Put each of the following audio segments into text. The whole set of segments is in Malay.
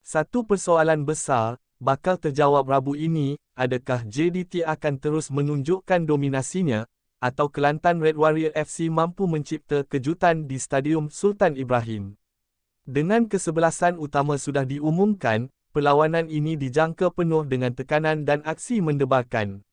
Satu persoalan besar, bakal terjawab Rabu ini, adakah JDT akan terus menunjukkan dominasinya, atau Kelantan Red Warrior FC mampu mencipta kejutan di Stadium Sultan Ibrahim. Dengan kesebelasan utama sudah diumumkan, perlawanan ini dijangka penuh dengan tekanan dan aksi mendebarkan.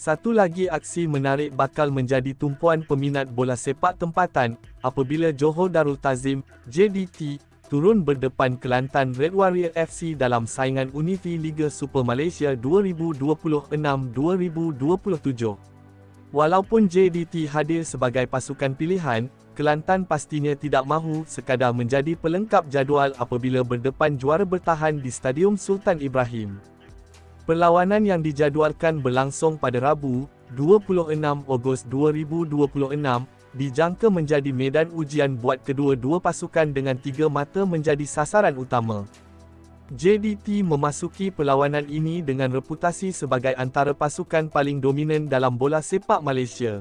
Satu lagi aksi menarik bakal menjadi tumpuan peminat bola sepak tempatan, apabila Johor Darul Ta'zim, JDT, turun berdepan Kelantan Red Warrior FC dalam saingan Unifi Liga Super Malaysia 2026-2027. Walaupun JDT hadir sebagai pasukan pilihan, Kelantan pastinya tidak mahu sekadar menjadi pelengkap jadual apabila berdepan juara bertahan di Stadium Sultan Ibrahim. Perlawanan yang dijadualkan berlangsung pada Rabu, 26 Ogos 2026, dijangka menjadi medan ujian buat kedua-dua pasukan dengan tiga mata menjadi sasaran utama. JDT memasuki perlawanan ini dengan reputasi sebagai antara pasukan paling dominan dalam bola sepak Malaysia.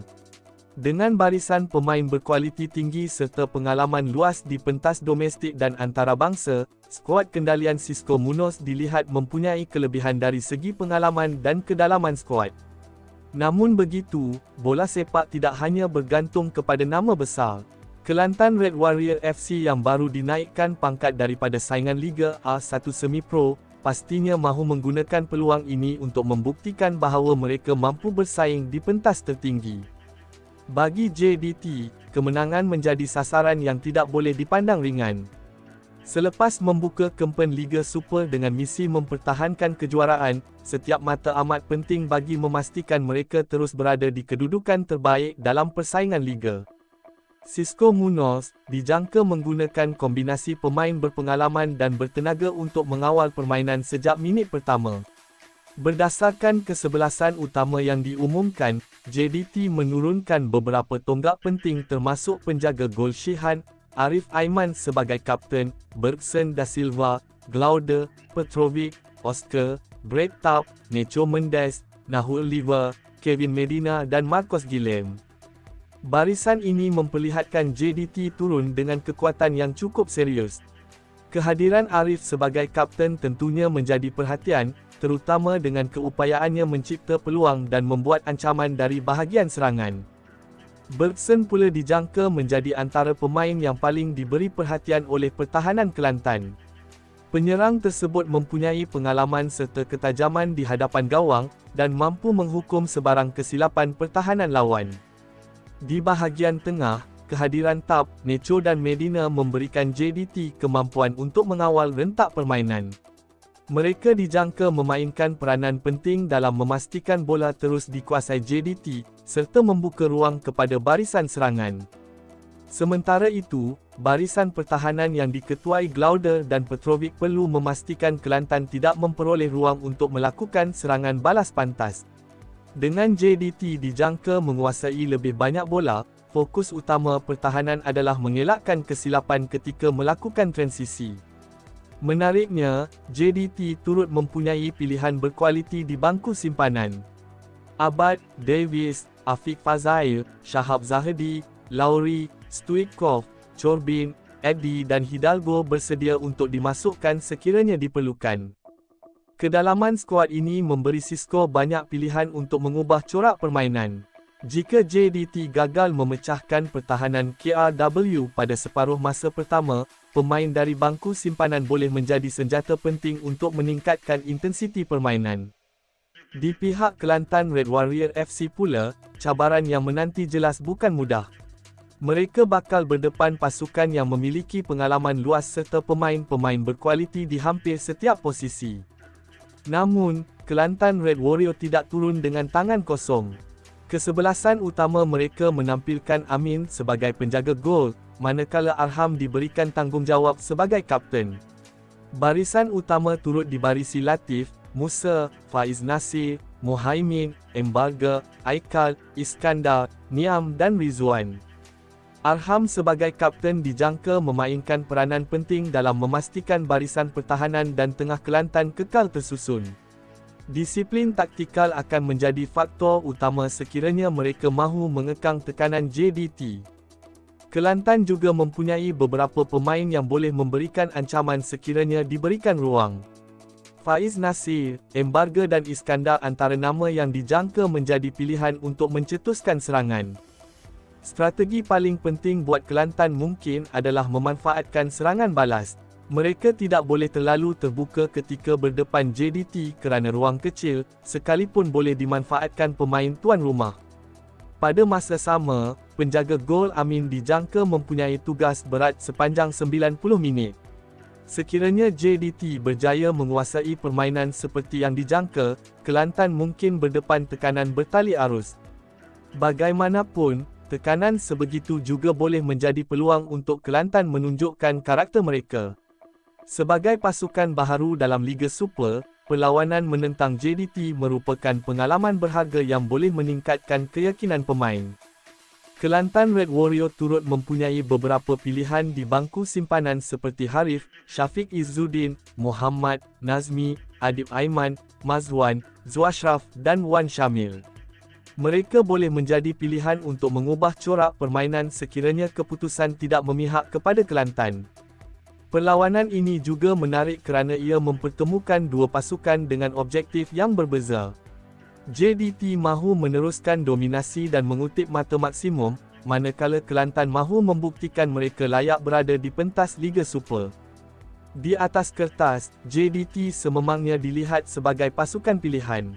Dengan barisan pemain berkualiti tinggi serta pengalaman luas di pentas domestik dan antarabangsa, skuad kendalian Xisco Munoz dilihat mempunyai kelebihan dari segi pengalaman dan kedalaman skuad. Namun begitu, bola sepak tidak hanya bergantung kepada nama besar. Kelantan Red Warrior FC yang baru dinaikkan pangkat daripada saingan Liga A1 Semi-Pro, pastinya mahu menggunakan peluang ini untuk membuktikan bahawa mereka mampu bersaing di pentas tertinggi. Bagi JDT, kemenangan menjadi sasaran yang tidak boleh dipandang ringan. Selepas membuka kempen Liga Super dengan misi mempertahankan kejuaraan, setiap mata amat penting bagi memastikan mereka terus berada di kedudukan terbaik dalam persaingan Liga. Xisco Munoz dijangka menggunakan kombinasi pemain berpengalaman dan bertenaga untuk mengawal permainan sejak minit pertama. Berdasarkan kesebelasan utama yang diumumkan, JDT menurunkan beberapa tonggak penting termasuk penjaga gol Shihan, Arif Aiman sebagai kapten, Bergson da Silva, Glaude, Petrovic, Oscar, Brett Taub, Necho Mendes, Nahul Oliver, Kevin Medina dan Marcos Guillem. Barisan ini memperlihatkan JDT turun dengan kekuatan yang cukup serius. Kehadiran Arif sebagai kapten tentunya menjadi perhatian, terutama dengan keupayaannya mencipta peluang dan membuat ancaman dari bahagian serangan. Bergson pula dijangka menjadi antara pemain yang paling diberi perhatian oleh pertahanan Kelantan. Penyerang tersebut mempunyai pengalaman serta ketajaman di hadapan gawang, dan mampu menghukum sebarang kesilapan pertahanan lawan. Di bahagian tengah, kehadiran Taub, Necho dan Medina memberikan JDT kemampuan untuk mengawal rentak permainan. Mereka dijangka memainkan peranan penting dalam memastikan bola terus dikuasai JDT, serta membuka ruang kepada barisan serangan. Sementara itu, barisan pertahanan yang diketuai Glaude dan Petrovic perlu memastikan Kelantan tidak memperoleh ruang untuk melakukan serangan balas pantas. Dengan JDT dijangka menguasai lebih banyak bola, fokus utama pertahanan adalah mengelakkan kesilapan ketika melakukan transisi. Menariknya, JDT turut mempunyai pilihan berkualiti di bangku simpanan. Abad, Davis, Afiq Fazail, Shahab Zahedi, Lowry, Stoichkov, Corbin, Eddie dan Hidalgo bersedia untuk dimasukkan sekiranya diperlukan. Kedalaman skuad ini memberi Xisco banyak pilihan untuk mengubah corak permainan. Jika JDT gagal memecahkan pertahanan KRW pada separuh masa pertama, pemain dari bangku simpanan boleh menjadi senjata penting untuk meningkatkan intensiti permainan. Di pihak Kelantan Red Warrior FC pula, cabaran yang menanti jelas bukan mudah. Mereka bakal berdepan pasukan yang memiliki pengalaman luas serta pemain-pemain berkualiti di hampir setiap posisi. Namun, Kelantan Red Warrior tidak turun dengan tangan kosong. Kesebelasan utama mereka menampilkan Amin sebagai penjaga gol, manakala Arham diberikan tanggungjawab sebagai kapten. Barisan utama turut dibarisi Latif, Musa, Faiz Nasir, Mohaimin, Embarga, Aikal, Iskandar, Niam dan Rizwan. Arham sebagai kapten dijangka memainkan peranan penting dalam memastikan barisan pertahanan dan tengah Kelantan kekal tersusun. Disiplin taktikal akan menjadi faktor utama sekiranya mereka mahu mengekang tekanan JDT. Kelantan juga mempunyai beberapa pemain yang boleh memberikan ancaman sekiranya diberikan ruang. Faiz Nasir, Embarga dan Iskandar antara nama yang dijangka menjadi pilihan untuk mencetuskan serangan. Strategi paling penting buat Kelantan mungkin adalah memanfaatkan serangan balas. Mereka tidak boleh terlalu terbuka ketika berdepan JDT kerana ruang kecil, sekalipun boleh dimanfaatkan pemain tuan rumah. Pada masa sama, penjaga gol Amin dijangka mempunyai tugas berat sepanjang 90 minit. Sekiranya JDT berjaya menguasai permainan seperti yang dijangka, Kelantan mungkin berdepan tekanan bertali arus. Bagaimanapun, tekanan sebegitu juga boleh menjadi peluang untuk Kelantan menunjukkan karakter mereka. Sebagai pasukan baharu dalam Liga Super, perlawanan menentang JDT merupakan pengalaman berharga yang boleh meningkatkan keyakinan pemain. Kelantan Red Warrior turut mempunyai beberapa pilihan di bangku simpanan seperti Harif, Syafiq Izzuddin, Muhammad, Nazmi, Adib Aiman, Mazwan, Zuashraf dan Wan Syamil. Mereka boleh menjadi pilihan untuk mengubah corak permainan sekiranya keputusan tidak memihak kepada Kelantan. Perlawanan ini juga menarik kerana ia mempertemukan dua pasukan dengan objektif yang berbeza. JDT mahu meneruskan dominasi dan mengutip mata maksimum, manakala Kelantan mahu membuktikan mereka layak berada di pentas Liga Super. Di atas kertas, JDT sememangnya dilihat sebagai pasukan pilihan.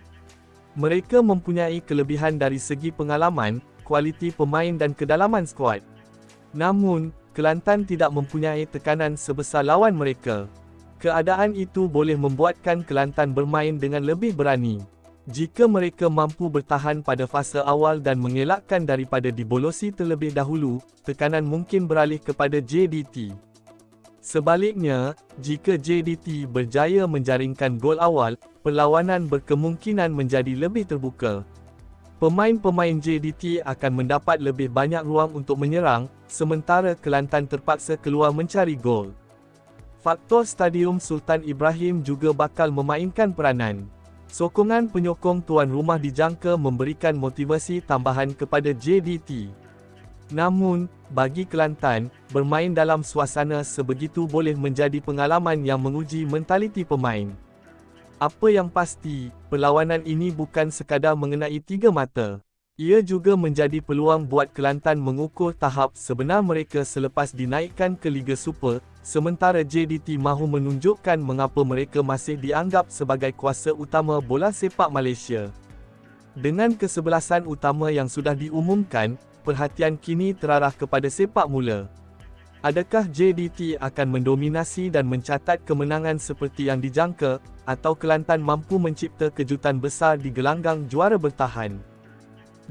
Mereka mempunyai kelebihan dari segi pengalaman, kualiti pemain dan kedalaman skuad. Namun, Kelantan tidak mempunyai tekanan sebesar lawan mereka. Keadaan itu boleh membuatkan Kelantan bermain dengan lebih berani. Jika mereka mampu bertahan pada fasa awal dan mengelakkan daripada dibolosi terlebih dahulu, tekanan mungkin beralih kepada JDT. Sebaliknya, jika JDT berjaya menjaringkan gol awal, perlawanan berkemungkinan menjadi lebih terbuka. Pemain-pemain JDT akan mendapat lebih banyak ruang untuk menyerang, sementara Kelantan terpaksa keluar mencari gol. Faktor Stadium Sultan Ibrahim juga bakal memainkan peranan. Sokongan penyokong tuan rumah dijangka memberikan motivasi tambahan kepada JDT. Namun, bagi Kelantan, bermain dalam suasana sebegitu boleh menjadi pengalaman yang menguji mentaliti pemain. Apa yang pasti, perlawanan ini bukan sekadar mengenai tiga mata. Ia juga menjadi peluang buat Kelantan mengukur tahap sebenar mereka selepas dinaikkan ke Liga Super, sementara JDT mahu menunjukkan mengapa mereka masih dianggap sebagai kuasa utama bola sepak Malaysia. Dengan kesebelasan utama yang sudah diumumkan, perhatian kini terarah kepada sepak mula. Adakah JDT akan mendominasi dan mencatat kemenangan seperti yang dijangka, atau Kelantan mampu mencipta kejutan besar di gelanggang juara bertahan?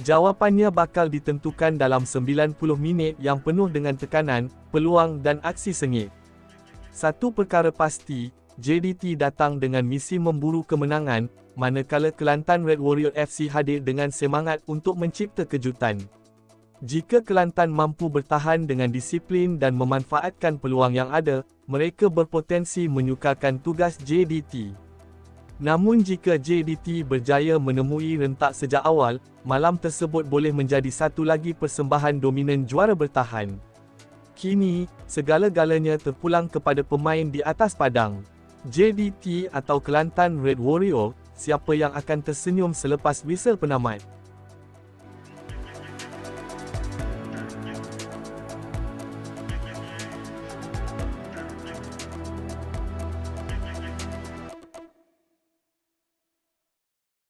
Jawapannya bakal ditentukan dalam 90 minit yang penuh dengan tekanan, peluang dan aksi sengit. Satu perkara pasti, JDT datang dengan misi memburu kemenangan, manakala Kelantan Red Warrior FC hadir dengan semangat untuk mencipta kejutan. Jika Kelantan mampu bertahan dengan disiplin dan memanfaatkan peluang yang ada, mereka berpotensi menyukarkan tugas JDT. Namun jika JDT berjaya menemui rentak sejak awal, malam tersebut boleh menjadi satu lagi persembahan dominan juara bertahan. Kini, segala-galanya terpulang kepada pemain di atas padang. JDT atau Kelantan Red Warrior, siapa yang akan tersenyum selepas whistle penamat?